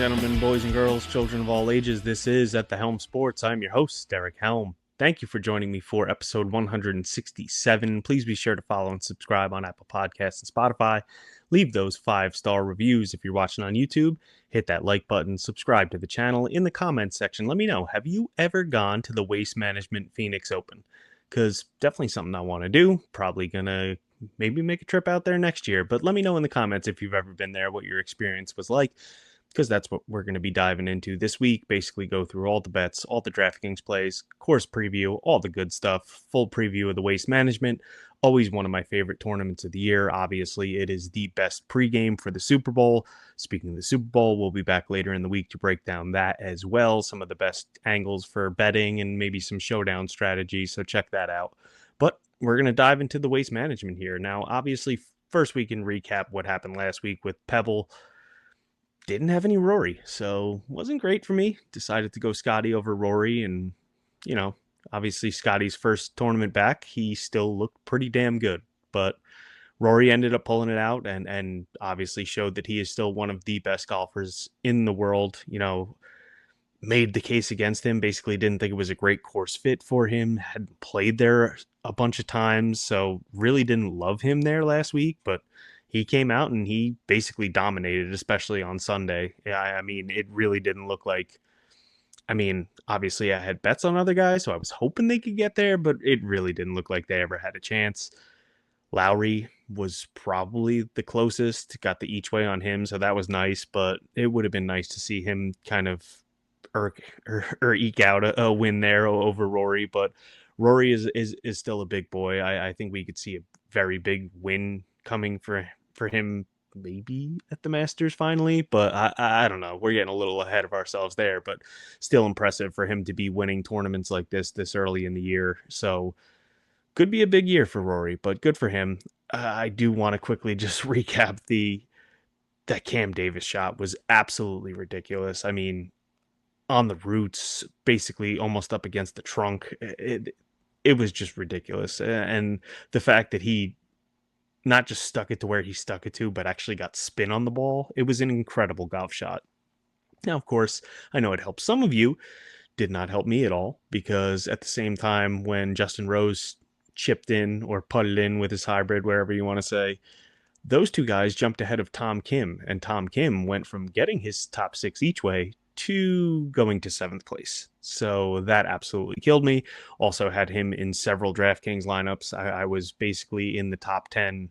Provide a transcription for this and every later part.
gentlemen, boys and girls, children of all ages, this is At the Helm Sports. I'm your host, Derek Helm. Thank you for joining me for episode 167. Please be sure to follow and subscribe on Apple Podcasts and Spotify. Leave those 5-star reviews if you're watching on YouTube. Hit that like button, subscribe to the channel. In the comments section, let me know, have you ever gone to the Waste Management Phoenix Open? Because definitely something I want to do. Probably going to maybe make a trip out there next year. But let me know in the comments if you've ever been there, what your experience was like, because that's what we're going to be diving into this week. Basically go through all the bets, all the Draftkings plays, course preview, all the good stuff, full preview of the Waste Management. Always one of my favorite tournaments of the year. Obviously, it is the best pregame for the Super Bowl. Speaking of the Super Bowl, we'll be back later in the week to break down that as well. Some of the best angles for betting and maybe some showdown strategies, so check that out. But we're going to dive into the Waste Management here. Now, obviously, first we can recap what happened last week with Pebble. Didn't have any Rory, so wasn't great for me. Decided to go Scotty over Rory, and, you know, obviously Scotty's first tournament back, he still looked pretty damn good. But Rory ended up pulling it out and obviously showed that he is still one of the best golfers in the world. You know, made the case against him, basically didn't think it was a great course fit for him, hadn't played there a bunch of times, so really didn't love him there last week, but he came out and he basically dominated, especially on Sunday. Yeah, I mean, it really didn't look like, I mean, obviously I had bets on other guys, so I was hoping they could get there, but it really didn't look like they ever had a chance. Lowry was probably the closest, got the each way on him, so that was nice, but it would have been nice to see him kind of or eke out a win there over Rory. But Rory is still a big boy. I think we could see a very big win coming for him, maybe at the Masters finally, but I don't know. We're getting a little ahead of ourselves there, but still impressive for him to be winning tournaments like this early in the year. So could be a big year for Rory, but good for him. I do want to quickly just recap that Cam Davis shot was absolutely ridiculous. I mean, on the roots, basically almost up against the trunk. It was just ridiculous. And the fact that he not just stuck it to where he stuck it to, but actually got spin on the ball, it was an incredible golf shot. Now, of course, I know it helps some of you. Did not help me at all, because at the same time, when Justin Rose chipped in or putted in with his hybrid, wherever you want to say, those two guys jumped ahead of Tom Kim, and Tom Kim went from getting his top 6 each way to going to 7th place. So that absolutely killed me. Also had him in several DraftKings lineups. I was basically in the top 10,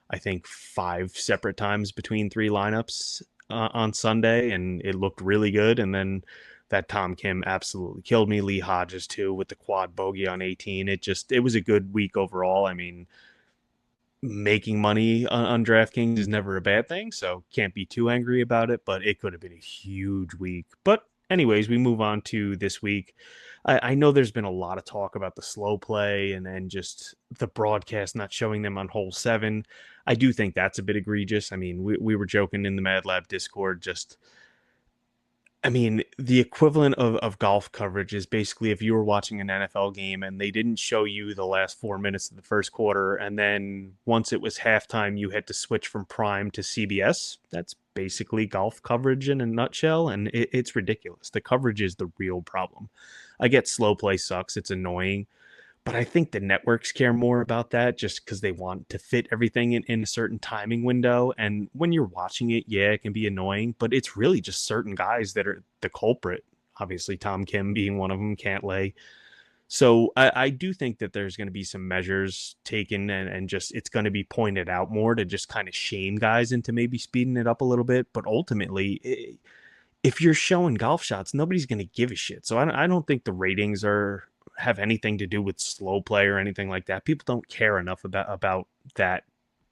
I think 5 separate times between 3 lineups on Sunday, and it looked really good. And then that Tom Kim absolutely killed me. Lee Hodges too, with the quad bogey on 18. It was a good week overall. I mean, making money on DraftKings is never a bad thing, so can't be too angry about it, but it could have been a huge week. But anyways, we move on to this week. I know there's been a lot of talk about the slow play and just the broadcast not showing them on hole 7. I do think that's a bit egregious. I mean, we were joking in the Mad Lab Discord, just, I mean, the equivalent of golf coverage is basically if you were watching an NFL game and they didn't show you the last 4 minutes of the first quarter, and then once it was halftime, you had to switch from Prime to CBS. That's basically golf coverage in a nutshell, and it's ridiculous. The coverage is the real problem. I get slow play sucks. It's annoying. But I think the networks care more about that just because they want to fit everything in a certain timing window. And when you're watching it, yeah, it can be annoying, but it's really just certain guys that are the culprit. Obviously, Tom Kim being one of them, can't lay. So I do think that there's going to be some measures taken and just it's going to be pointed out more to just kind of shame guys into maybe speeding it up a little bit. But ultimately, if you're showing golf shots, nobody's going to give a shit. So I don't think the ratings have anything to do with slow play or anything like that. People don't care enough about that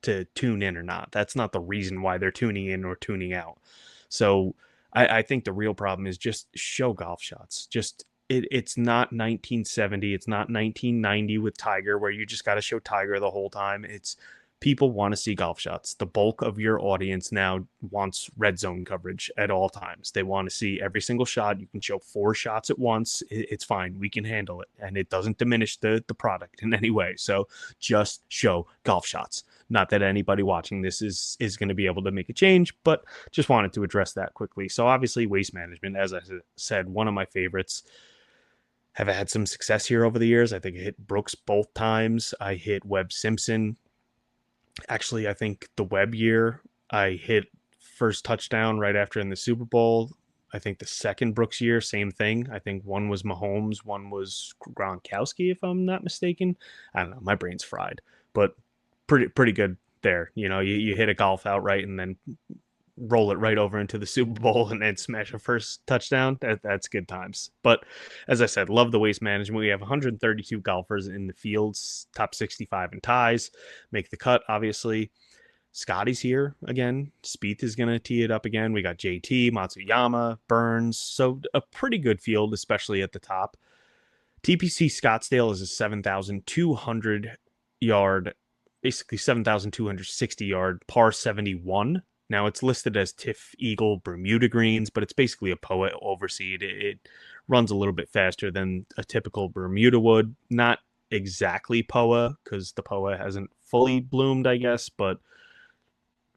to tune in or not. That's not the reason why they're tuning in or tuning out. So I think the real problem is just show golf shots. Just it's not 1970. It's not 1990 with Tiger where you just got to show Tiger the whole time. It's people want to see golf shots. The bulk of your audience now wants red zone coverage at all times. They want to see every single shot. You can show 4 shots at once. It's fine. We can handle it. And it doesn't diminish the product in any way. So just show golf shots. Not that anybody watching this is going to be able to make a change, but just wanted to address that quickly. So obviously, Waste Management, as I said, one of my favorites. Have had some success here over the years. I think I hit Brooks both times. I hit Webb Simpson. Actually, I think the Webb year, I hit first touchdown right after in the Super Bowl. I think the second Brooks year, same thing. I think one was Mahomes, one was Gronkowski, if I'm not mistaken. I don't know. My brain's fried, but pretty good there. You hit a golf outright and then roll it right over into the Super Bowl and then smash a first touchdown. That's good times. But as I said, love the Waste Management. We have 132 golfers in the fields, top 65 in ties, make the cut, obviously. Scotty's here again. Spieth is going to tee it up again. We got JT, Matsuyama, Burns. So a pretty good field, especially at the top. TPC Scottsdale is a 7,200 yard, basically 7,260 yard par 71. Now it's listed as TIFF Eagle Bermuda greens, but it's basically a POA overseed. It runs a little bit faster than a typical Bermuda would. Not exactly POA because the POA hasn't fully bloomed, I guess, but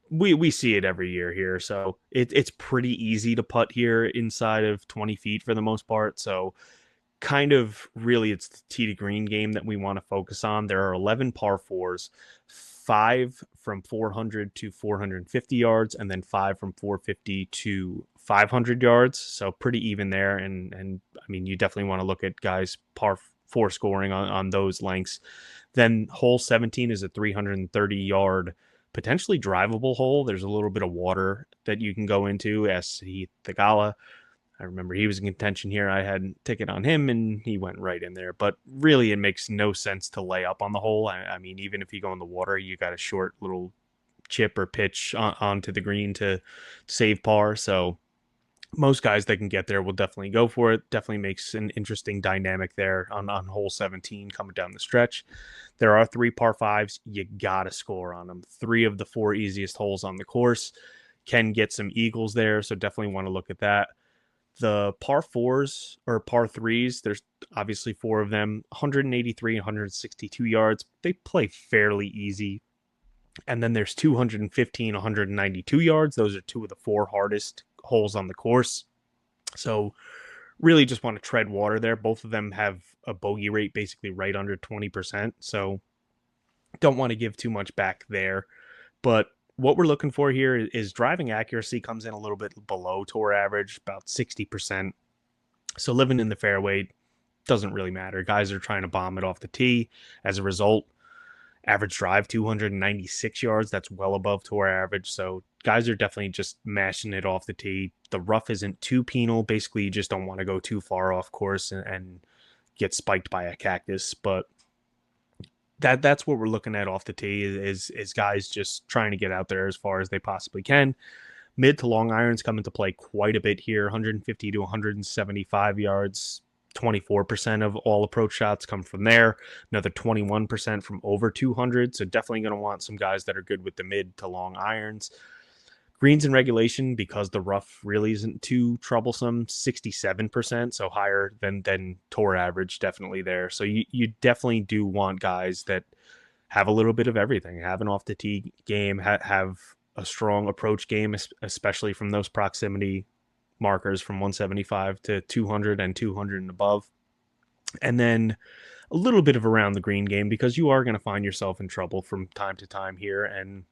we see it every year here. So it's pretty easy to putt here inside of 20 feet for the most part. So kind of really it's the tee to green game that we want to focus on. There are 11 par fours, 5 from 400 to 450 yards, and then 5 from 450 to 500 yards. So pretty even there. And I mean, you definitely want to look at guys par 4 scoring on those lengths. Then hole 17 is a 330 yard, potentially drivable hole. There's a little bit of water that you can go into. S.C. Thagala, I remember he was in contention here. I had a ticket on him, and he went right in there. But really, it makes no sense to lay up on the hole. I mean, even if you go in the water, you got a short little chip or pitch onto the green to save par. So most guys that can get there will definitely go for it. Definitely makes an interesting dynamic there on hole 17 coming down the stretch. There are 3 par 5s. You got to score on them. 3 of the 4 easiest holes on the course. Can get some eagles there, so definitely want to look at that. The par 4s or par 3s, there's obviously 4 of them, 183 and 162 yards. They play fairly easy. And then there's 215, 192 yards. Those are 2 of the 4 hardest holes on the course. So really just want to tread water there. Both of them have a bogey rate basically right under 20%. So don't want to give too much back there. But what we're looking for here is driving accuracy comes in a little bit below tour average, about 60%. So living in the fairway doesn't really matter. Guys are trying to bomb it off the tee. As a result, average drive 296 yards. That's well above tour average. So guys are definitely just mashing it off the tee. The rough isn't too penal. Basically, you just don't want to go too far off course and get spiked by a cactus. But that's what we're looking at off the tee is guys just trying to get out there as far as they possibly can. Mid to long irons come into play quite a bit here, 150 to 175 yards. 24% of all approach shots come from there. Another 21% from over 200. So definitely going to want some guys that are good with the mid to long irons. Greens in regulation, because the rough really isn't too troublesome, 67%, so higher than tour average, definitely there. So you definitely do want guys that have a little bit of everything, have an off the tee game, have a strong approach game, especially from those proximity markers from 175 to 200 and 200 and above. And then a little bit of around the green game, because you are going to find yourself in trouble from time to time here, and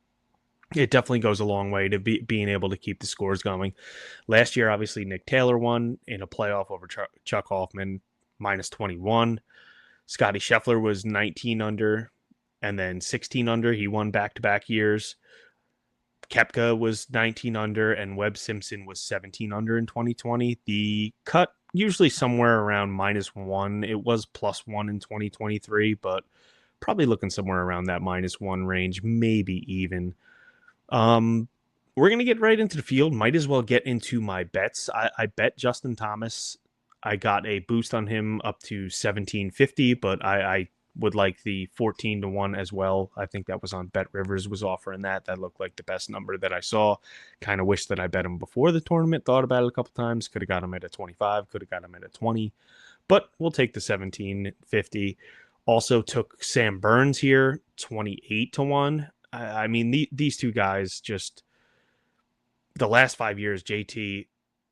it definitely goes a long way to being able to keep the scores going. Last year, obviously, Nick Taylor won in a playoff over Chuck Hoffman, minus 21. Scotty Scheffler was 19 under and then 16 under. He won back-to-back years. Koepka was 19 under and Webb Simpson was 17 under in 2020. The cut usually somewhere around -1. It was +1 in 2023, but probably looking somewhere around that -1 range, maybe even. We're going to get right into the field. Might as well get into my bets. I bet Justin Thomas. I got a boost on him up to 1750, but I would like the 14-1 as well. I think that was on Bet Rivers was offering that. That looked like the best number that I saw. Kind of wish that I bet him before the tournament. Thought about it a couple times. Could have got him at a 25. Could have got him at a 20. But we'll take the 1750. Also took Sam Burns here, 28-1. I mean, these two guys just the last 5 years, JT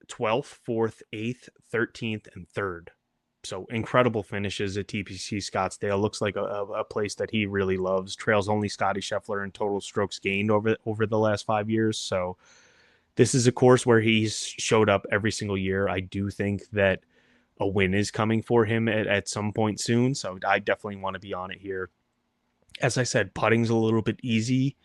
12th, 4th, 8th, 13th, and 3rd. So incredible finishes at TPC Scottsdale. Looks like a place that he really loves. Trails only Scotty Scheffler in total strokes gained over the last 5 years. So this is a course where he's showed up every single year. I do think that a win is coming for him at some point soon. So I definitely want to be on it here. As I said, putting's a little bit easier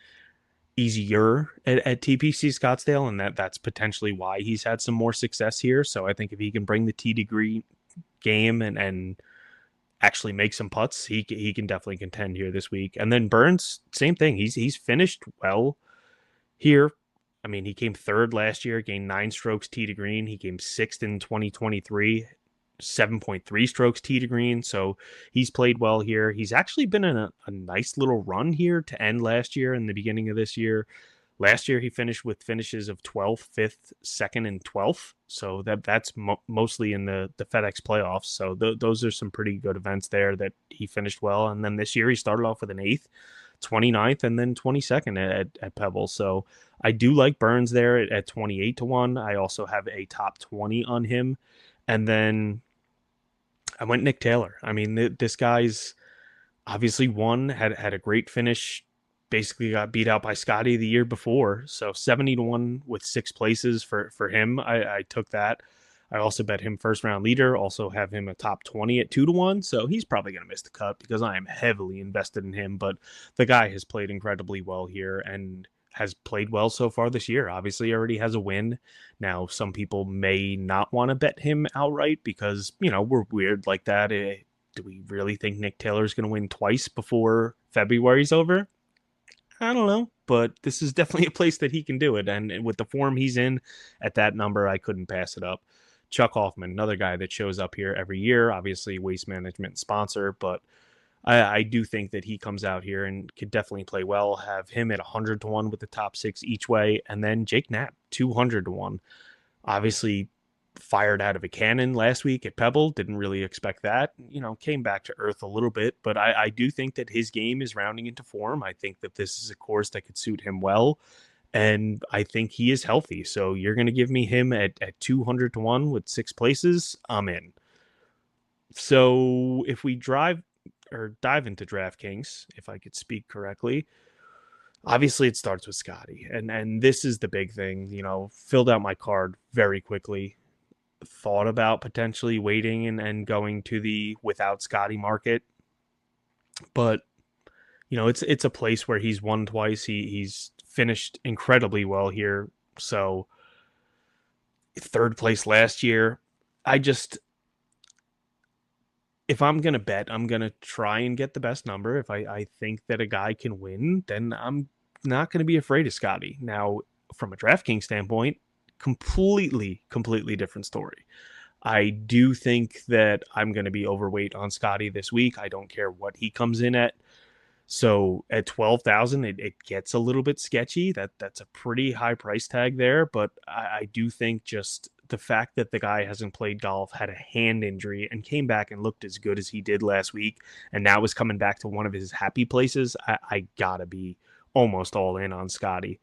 at TPC Scottsdale, and that's potentially why he's had some more success here. So I think if he can bring the tee degree game and actually make some putts, he can definitely contend here this week. And then Burns, same thing. He's finished well here. I mean, he came third last year, gained 9 strokes tee to green. He came sixth in 2023, 7.3 strokes tee to green. So he's played well here. He's actually been in a nice little run here to end last year and the beginning of this year. Last year, he finished with finishes of 12th, 5th, 2nd, and 12th. So that's mostly in the FedEx playoffs. So those are some pretty good events there that he finished well. And then this year, he started off with an 8th, 29th, and then 22nd at Pebble. So I do like Burns there at 28 to 1. I also have a top 20 on him. And then I went Nick Taylor. I mean, this guy's obviously won, had a great finish, basically got beat out by Scotty the year before. So 70 to 1 with 6 places for him. I took that. I also bet him first round leader, also have him a top 20 at 2 to 1. So he's probably going to miss the cut because I am heavily invested in him. But the guy has played incredibly well here and has played well so far this year. Obviously, he already has a win. Now, some people may not want to bet him outright because, we're weird like that. Do we really think Nick Taylor's going to win twice before February's over? I don't know, but this is definitely a place that he can do it. And with the form he's in at that number, I couldn't pass it up. Chuck Hoffman, another guy that shows up here every year, obviously Waste Management sponsor, but I do think that he comes out here and could definitely play well. Have him at 100 to 1 with the top 6 each way. And then Jake Knapp, 200 to 1. Obviously, fired out of a cannon last week at Pebble. Didn't really expect that. Came back to earth a little bit, but I do think that his game is rounding into form. I think that this is a course that could suit him well, and I think he is healthy. So you're going to give me him at 200 to 1 with 6 places. I'm in. So if we dive into DraftKings, if I could speak correctly, obviously it starts with Scotty, and this is the big thing. Filled out my card very quickly, thought about potentially waiting and going to the without Scotty market, but it's a place where he's won twice. He's finished incredibly well here. So 3rd place last year. If I'm gonna bet, I'm gonna try and get the best number. If I think that a guy can win, then I'm not gonna be afraid of Scotty. Now, from a DraftKings standpoint, completely different story. I do think that I'm going to be overweight on Scotty this week. I don't care what he comes in at. So at 12,000, it gets a little bit sketchy. That's a pretty high price tag there, but I do think just the fact that the guy hasn't played golf, had a hand injury, and came back and looked as good as he did last week, and now is coming back to one of his happy places, I gotta be almost all in on Scotty.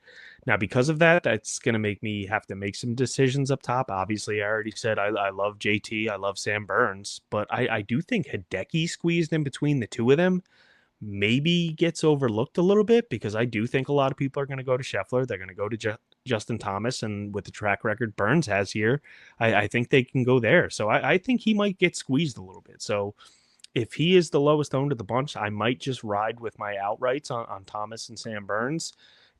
Now, because of that, that's going to make me have to make some decisions up top. Obviously, I already said I love JT, I love Sam Burns, but I do think Hideki squeezed in between the two of them maybe gets overlooked a little bit because I do think a lot of people are going to go to Scheffler. They're going to go to Justin Thomas, and with the track record Burns has here, I think they can go there. So I think he might get squeezed a little bit. So if he is the lowest owned of the bunch, I might just ride with my outrights on Thomas and Sam Burns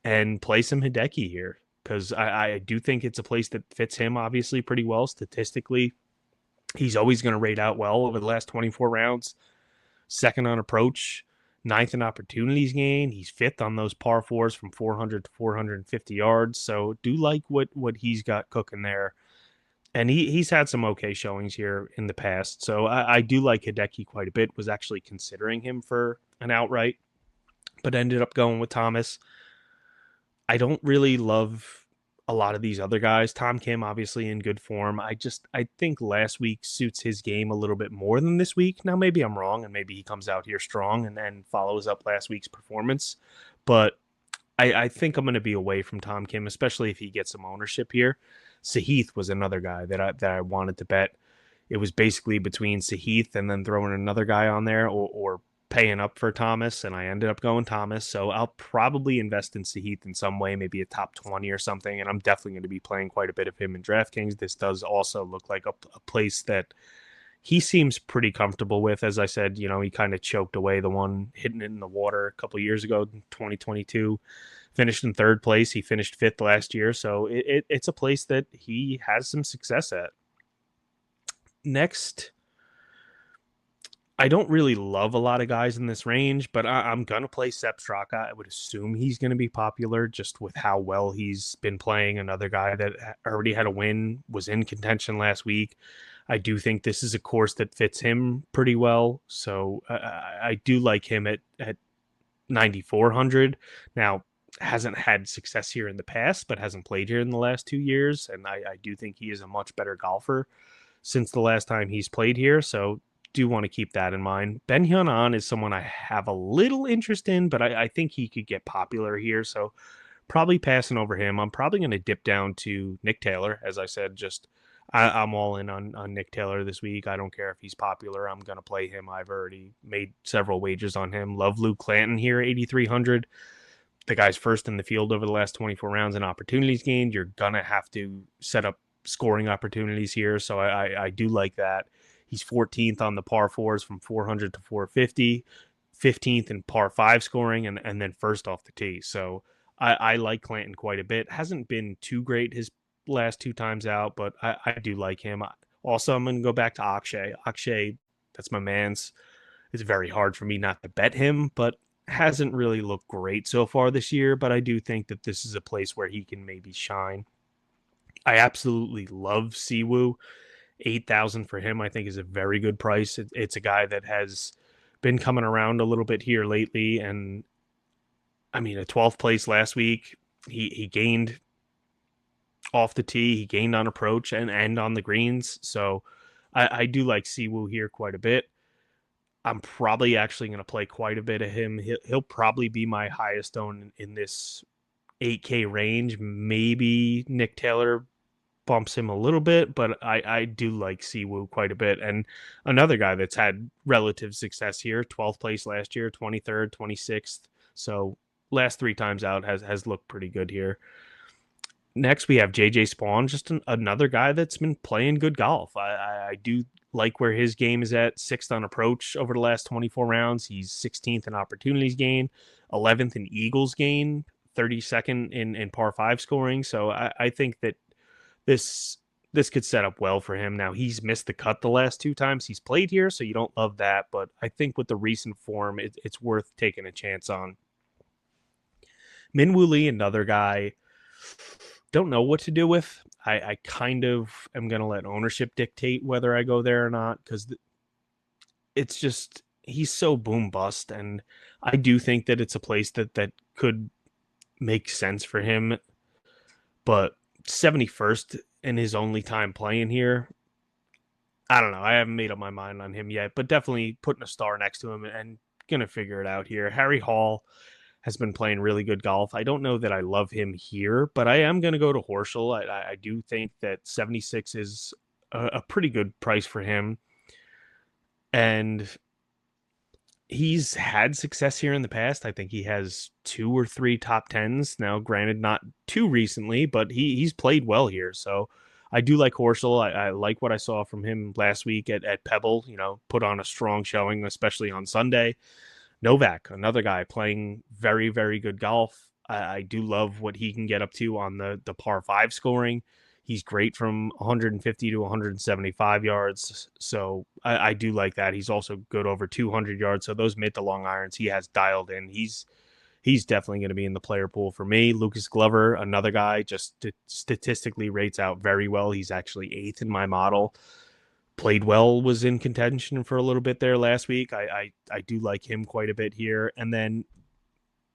and play some Hideki here because I do think it's a place that fits him obviously pretty well statistically. He's always going to rate out well over the last 24 rounds. Second on approach, ninth in opportunities gained. He's fifth on those par fours from 400 to 450 yards. So do like what he's got cooking there. And he's had some okay showings here in the past. So I do like Hideki quite a bit. Was actually considering him for an outright, but ended up going with Thomas. I don't really love a lot of these other guys. Tom Kim, obviously in good form. I think last week suits his game a little bit more than this week. Now, maybe I'm wrong, and maybe he comes out here strong and follows up last week's performance. But I think I'm going to be away from Tom Kim, especially if he gets some ownership here. Sahith was another guy that I wanted to bet. It was basically between Sahith and then throwing another guy on there, or paying up for Thomas, and I ended up going Thomas. So I'll probably invest in Sahith in some way, maybe a top 20 or something, and I'm definitely going to be playing quite a bit of him in DraftKings. This does also look like a place that he seems pretty comfortable with. As I said, he kind of choked away the one hitting it in the water a couple years ago in 2022. Finished in third place. He finished fifth last year. So it's a place that he has some success at. Next, I don't really love a lot of guys in this range, but I'm going to play Sepp Straka. I would assume he's going to be popular just with how well he's been playing. Another guy that already had a win, was in contention last week. I do think this is a course that fits him pretty well. So I do like him at 9,400. Now, hasn't had success here in the past, but hasn't played here in the last 2 years. And I do think he is a much better golfer since the last time he's played here. So do want to keep that in mind. Ben Hyun-an is someone I have a little interest in, but I think he could get popular here. So probably passing over him. I'm probably going to dip down to Nick Taylor. As I said, I'm all in on Nick Taylor this week. I don't care if he's popular. I'm going to play him. I've already made several wagers on him. Love Luke Clanton here, 8,300. The guy's first in the field over the last 24 rounds in opportunities gained. You're going to have to set up scoring opportunities here. So I do like that. He's 14th on the par fours from 400 to 450, 15th in par five scoring, and then first off the tee. So I like Clanton quite a bit. Hasn't been too great his last two times out, but I do like him. Also, I'm going to go back to Akshay. Akshay, that's my man's. It's very hard for me not to bet him, but hasn't really looked great so far this year. But I do think that this is a place where he can maybe shine. I absolutely love Siwoo. 8,000 for him, I think, is a very good price. It's a guy that has been coming around a little bit here lately, and I mean, a 12th place last week. He gained off the tee, he gained on approach and on the greens. So I do like Siwoo here quite a bit. I'm probably actually going to play quite a bit of him. He'll probably be my highest own in this 8K range. Maybe Nick Taylor bumps him a little bit, but I do like Siwoo quite a bit. And another guy that's had relative success here, 12th place last year, 23rd, 26th. So last three times out has looked pretty good here. Next, we have JJ Spawn, just another guy that's been playing good golf. I do like where his game is at. 6th on approach over the last 24 rounds. He's 16th in opportunities gain, 11th in eagles gain, 32nd in par 5 scoring. So I think that this could set up well for him. Now, he's missed the cut the last two times he's played here, so you don't love that. But I think with the recent form, it's worth taking a chance on. Minwoo Lee, another guy, don't know what to do with. I kind of am going to let ownership dictate whether I go there or not, because it's just, he's so boom bust. And I do think that it's a place that could make sense for him. But 71st in his only time playing here, I don't know. I haven't made up my mind on him yet, but definitely putting a star next to him and going to figure it out here. Harry Hall has been playing really good golf. I don't know that I love him here, but I am going to go to Horschel. I do think that 76 is a pretty good price for him. And he's had success here in the past. I think he has 2 or 3 top 10s. Now, granted, not too recently, but he's played well here. So I do like Horschel. I like what I saw from him last week at Pebble, put on a strong showing, especially on Sunday. Novak, another guy playing very, very good golf. I do love what he can get up to on the par 5 scoring. He's great from 150 to 175 yards. So I do like that. He's also good over 200 yards. So those mid to long irons he has dialed in. He's definitely going to be in the player pool for me. Lucas Glover, another guy, just statistically rates out very well. He's actually 8th in my model. Played well, was in contention for a little bit there last week. I do like him quite a bit here. And then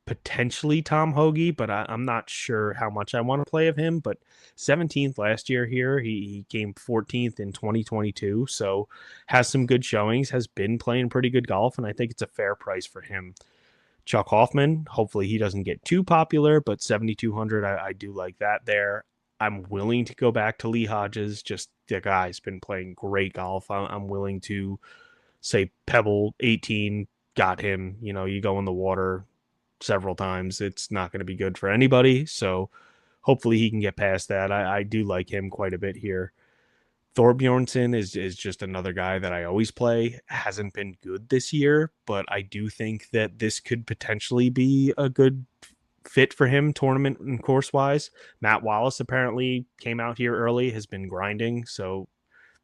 potentially Tom Hoagie, but I'm not sure how much I want to play of him. But 17th last year here, he came 14th in 2022. So has some good showings, has been playing pretty good golf, and I think it's a fair price for him. Chuck Hoffman, hopefully he doesn't get too popular, but 7,200, I do like that there. I'm willing to go back to Lee Hodges. Just the guy's been playing great golf. I'm willing to say Pebble 18 got him. You know, you go in the water several times, it's not going to be good for anybody. So hopefully he can get past that. I do like him quite a bit here. Thorbjornsen is just another guy that I always play. Hasn't been good this year, but I do think that this could potentially be a good fit for him tournament and course wise. Matt Wallace apparently came out here early, has been grinding, so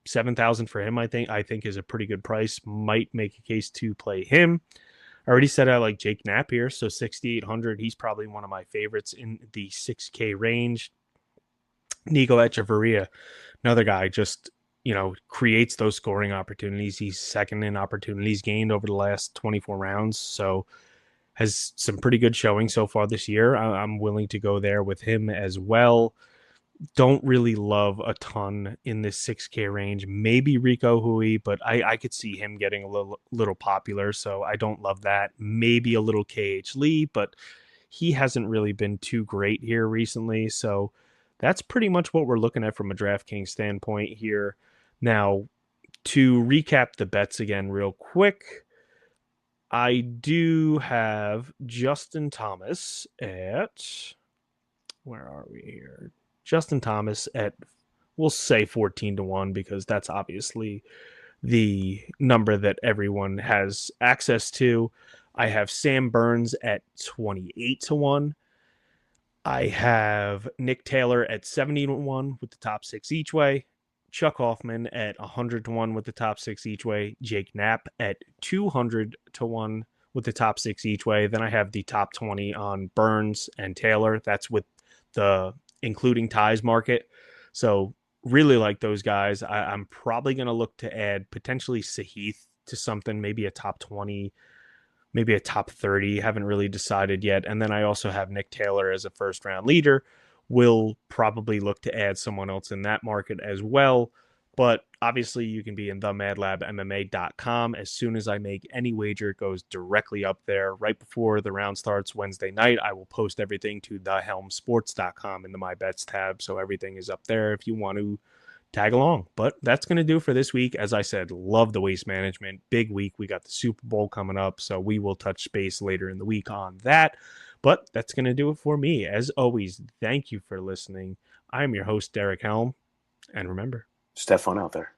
7,000 for him I think is a pretty good price. Might make a case to play him. I already said I like Jake Knapp here, so 6,800. He's probably one of my favorites in the 6K range. Nico Echeverria, another guy, just creates those scoring opportunities. He's second in opportunities gained over the last 24 rounds, so has some pretty good showing so far this year. I'm willing to go there with him as well. Don't really love a ton in this 6K range. Maybe Rico Hui, but I could see him getting a little popular, so I don't love that. Maybe a little KH Lee, but he hasn't really been too great here recently, so that's pretty much what we're looking at from a DraftKings standpoint here. Now, to recap the bets again real quick, I do have Justin Thomas at, where are we here? Justin Thomas at, we'll say 14-1, because that's obviously the number that everyone has access to. I have Sam Burns at 28-1. I have Nick Taylor at 70-1 with the top six each way. Chuck Hoffman at 100-1 with the top six each way. Jake Knapp at 200-1 with the top six each way. Then I have the top 20 on Burns and Taylor. That's with the including ties market. So really like those guys. I'm probably going to look to add potentially Sahith to something, maybe a top 20, maybe a top 30. Haven't really decided yet. And then I also have Nick Taylor as a first round leader. Will probably look to add someone else in that market as well. But obviously, you can be in themadlabmma.com. As soon as I make any wager, it goes directly up there. Right before the round starts Wednesday night, I will post everything to thehelmsports.com in the My Bets tab. So everything is up there if you want to tag along. But that's going to do for this week. As I said, love the Waste Management. Big week. We got the Super Bowl coming up, so we will touch base later in the week on that. But that's going to do it for me. As always, thank you for listening. I am your host, Derek Helm. And remember, just have fun out there.